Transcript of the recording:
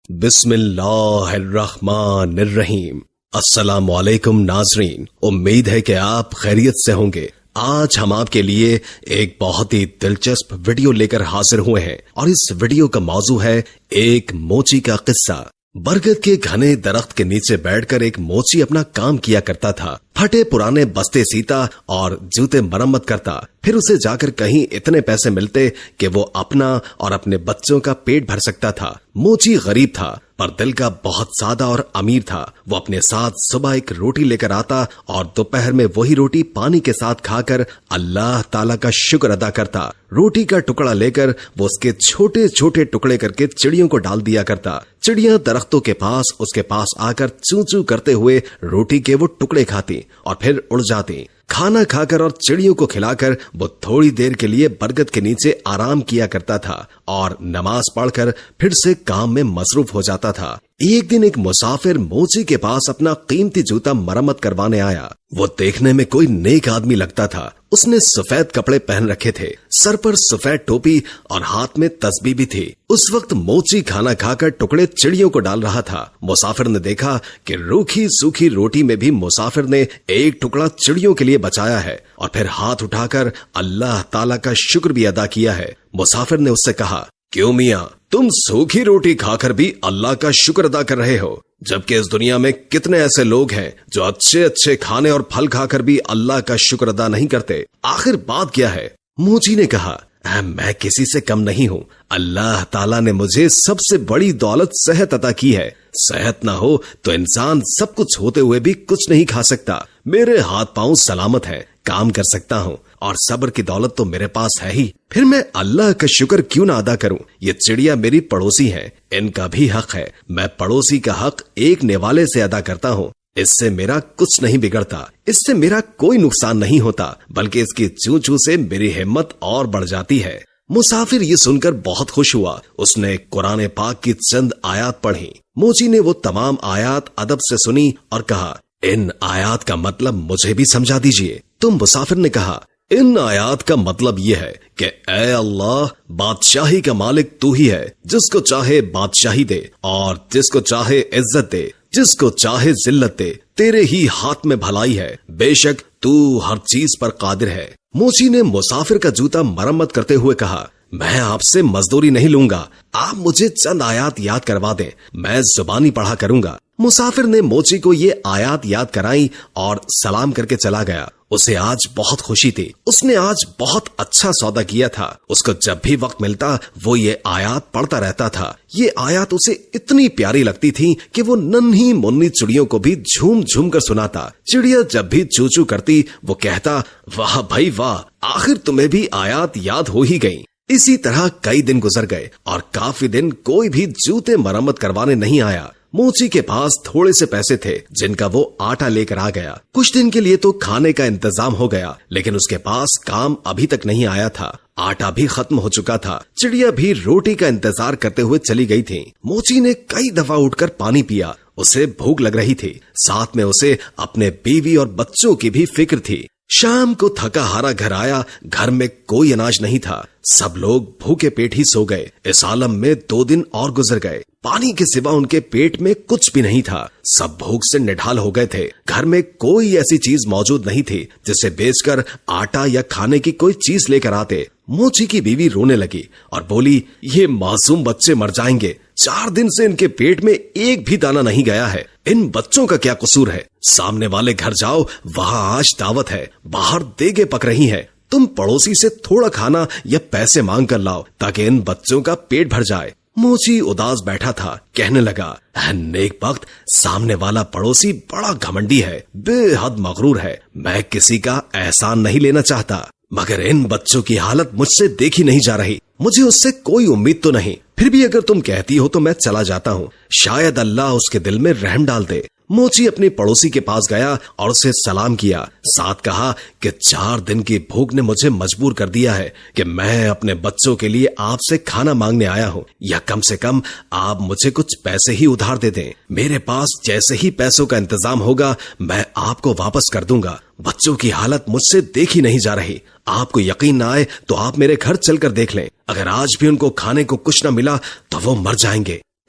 بسم اللہ الرحمن الرحیم۔ السلام علیکم ناظرین، امید ہے کہ آپ خیریت سے ہوں گے۔ آج ہم آپ کے لیے ایک بہت ہی دلچسپ ویڈیو لے کر حاضر ہوئے ہیں اور اس ویڈیو کا موضوع ہے ایک موچی کا قصہ۔ برگد کے گھنے درخت کے نیچے بیٹھ کر ایک موچی اپنا کام کیا کرتا تھا۔ پھٹے پرانے بستے سیتا اور جوتے مرمت کرتا، پھر اسے جا کر کہیں اتنے پیسے ملتے کہ وہ اپنا اور اپنے بچوں کا پیٹ بھر سکتا تھا۔ موچی غریب تھا پر دل کا بہت سادہ اور امیر تھا۔ وہ اپنے ساتھ صبح ایک روٹی لے کر آتا اور دوپہر میں وہی روٹی پانی کے ساتھ کھا کر اللہ تعالیٰ کا شکر ادا کرتا۔ روٹی کا ٹکڑا لے کر وہ اس کے چھوٹے چھوٹے ٹکڑے کر کے چڑیوں کو ڈال دیا کرتا۔ چڑیاں درختوں کے پاس اس کے پاس آ کر چوں چوں کرتے ہوئے روٹی کے وہ ٹکڑے کھاتی اور پھر اڑ جاتی۔ کھانا کھا کر اور چڑیوں کو کھلا کر وہ تھوڑی دیر کے لیے برگد کے نیچے آرام کیا کرتا تھا اور نماز پڑھ کر پھر سے کام میں مصروف ہو جاتا تھا۔ ایک دن ایک مسافر موچی کے پاس اپنا قیمتی جوتا مرمت کروانے آیا۔ وہ دیکھنے میں کوئی نیک آدمی لگتا تھا۔ اس نے سفید کپڑے پہن رکھے تھے، سر پر سفید ٹوپی اور ہاتھ میں تسبیح بھی تھی۔ اس وقت موچی کھانا کھا کر ٹکڑے چڑیوں کو ڈال رہا تھا۔ مسافر نے دیکھا کہ روکھی سوکھی روٹی میں بھی مسافر نے ایک ٹکڑا چڑیوں کے لیے بچایا ہے اور پھر ہاتھ اٹھا کر اللہ تعالیٰ کا شکر بھی ادا کیا ہے۔ مسافر نے اس سے کہا، کیوں میاں، تم سوکھی روٹی کھا کر بھی اللہ کا شکر ادا کر رہے ہو، جبکہ اس دنیا میں کتنے ایسے لوگ ہیں جو اچھے اچھے کھانے اور پھل کھا کر بھی اللہ کا شکر ادا نہیں کرتے، آخر بات کیا ہے؟ موچی نے کہا، میں کسی سے کم نہیں ہوں۔ اللہ تعالیٰ نے مجھے سب سے بڑی دولت صحت عطا کی ہے۔ صحت نہ ہو تو انسان سب کچھ ہوتے ہوئے بھی کچھ نہیں کھا سکتا۔ میرے ہاتھ پاؤں سلامت ہیں، کام کر سکتا ہوں اور صبر کی دولت تو میرے پاس ہے ہی، پھر میں اللہ کا شکر کیوں نہ ادا کروں؟ یہ چڑیا میری پڑوسی ہے، ان کا بھی حق ہے۔ میں پڑوسی کا حق ایک نوالے سے ادا کرتا ہوں، اس سے میرا کچھ نہیں بگڑتا، اس سے میرا کوئی نقصان نہیں ہوتا، بلکہ اس کی چوں چوں سے میری ہمت اور بڑھ جاتی ہے۔ مسافر یہ سن کر بہت خوش ہوا۔ اس نے قرآن پاک کی چند آیات پڑھی۔ موچی نے وہ تمام آیات ادب سے سنی اور کہا، ان آیات کا مطلب مجھے بھی سمجھا دیجئے۔ تو مسافر نے کہا، ان آیات کا مطلب یہ ہے کہ اے اللہ، بادشاہی کا مالک تو ہی ہے، جس کو چاہے بادشاہی دے اور جس کو چاہے عزت دے، جس کو چاہے ذلت دے، تیرے ہی ہاتھ میں بھلائی ہے، بے شک تو ہر چیز پر قادر ہے۔ موچی نے مسافر کا جوتا مرمت کرتے ہوئے کہا، میں آپ سے مزدوری نہیں لوں گا، آپ مجھے چند آیات یاد کروا دیں، میں زبانی پڑھا کروں گا۔ مسافر نے موچی کو یہ آیات یاد کرائی اور سلام کر کے چلا گیا۔ اسے آج بہت خوشی تھی، اس نے آج بہت اچھا سودا کیا تھا۔ اس کو جب بھی وقت ملتا وہ یہ آیات پڑھتا رہتا تھا۔ یہ آیات اسے اتنی پیاری لگتی تھی کہ وہ ننھی منی چڑیوں کو بھی جھوم جھوم کر سناتا۔ چڑیا جب بھی چو چو کرتی وہ کہتا، واہ بھائی واہ، آخر تمہیں بھی آیات یاد ہو ہی گئیں۔ اسی طرح کئی دن گزر گئے اور کافی دن کوئی بھی جوتے مرمت کروانے نہیں آیا۔ موچی کے پاس تھوڑے سے پیسے تھے جن کا وہ آٹا لے کر آ گیا۔ کچھ دن کے لیے تو کھانے کا انتظام ہو گیا، لیکن اس کے پاس کام ابھی تک نہیں آیا تھا۔ آٹا بھی ختم ہو چکا تھا۔ چڑیا بھی روٹی کا انتظار کرتے ہوئے چلی گئی تھی۔ موچی نے کئی دفعہ اٹھ کر پانی پیا، اسے بھوک لگ رہی تھی، ساتھ میں اسے اپنے بیوی اور بچوں کی بھی فکر تھی۔ شام کو تھکا ہارا گھر آیا، گھر میں کوئی اناج نہیں تھا، سب لوگ بھوکے پیٹ ہی سو گئے۔ اس عالم میں 2 دن اور گزر گئے، پانی کے سوا ان کے پیٹ میں کچھ بھی نہیں تھا، سب بھوک سے نڈھال ہو گئے تھے۔ گھر میں کوئی ایسی چیز موجود نہیں تھی جسے بیچ کر آٹا یا کھانے کی کوئی چیز لے کر آتے۔ موچی کی بیوی رونے لگی اور بولی، یہ معصوم بچے مر جائیں گے، 4 دن سے ان کے پیٹ میں ایک بھی دانہ نہیں گیا ہے، ان بچوں کا کیا قصور ہے؟ سامنے والے گھر جاؤ، وہاں آج دعوت ہے، باہر دیگیں پک رہی ہیں، تم پڑوسی سے تھوڑا کھانا یا پیسے مانگ کر لاؤ تاکہ ان بچوں کا پیٹ بھر جائے۔ موچی اداس بیٹھا تھا، کہنے لگا، نیک بخت، سامنے والا پڑوسی بڑا گھمنڈی ہے، بے حد مغرور ہے، میں کسی کا احسان نہیں لینا چاہتا، مگر ان بچوں کی حالت مجھ سے دیکھی نہیں جا رہی، مجھے اس سے کوئی امید تو نہیں، پھر بھی اگر تم کہتی ہو تو میں چلا جاتا ہوں، شاید اللہ اس کے دل میں رحم ڈال دے۔ موچی اپنی پڑوسی کے پاس گیا اور اسے سلام کیا، ساتھ کہا کہ 4 دن کی بھوک نے مجھے مجبور کر دیا ہے کہ میں اپنے بچوں کے لیے آپ سے کھانا مانگنے آیا ہوں، یا کم سے کم آپ مجھے کچھ پیسے ہی ادھار دے دیں، میرے پاس جیسے ہی پیسوں کا انتظام ہوگا میں آپ کو واپس کر دوں گا۔ بچوں کی حالت مجھ سے دیکھی نہیں جا رہی، آپ کو یقین نہ آئے تو آپ میرے گھر چل کر دیکھ لیں، اگر آج بھی ان کو کھانے کو کچھ نہ ملا تو وہ مر جائیں گے۔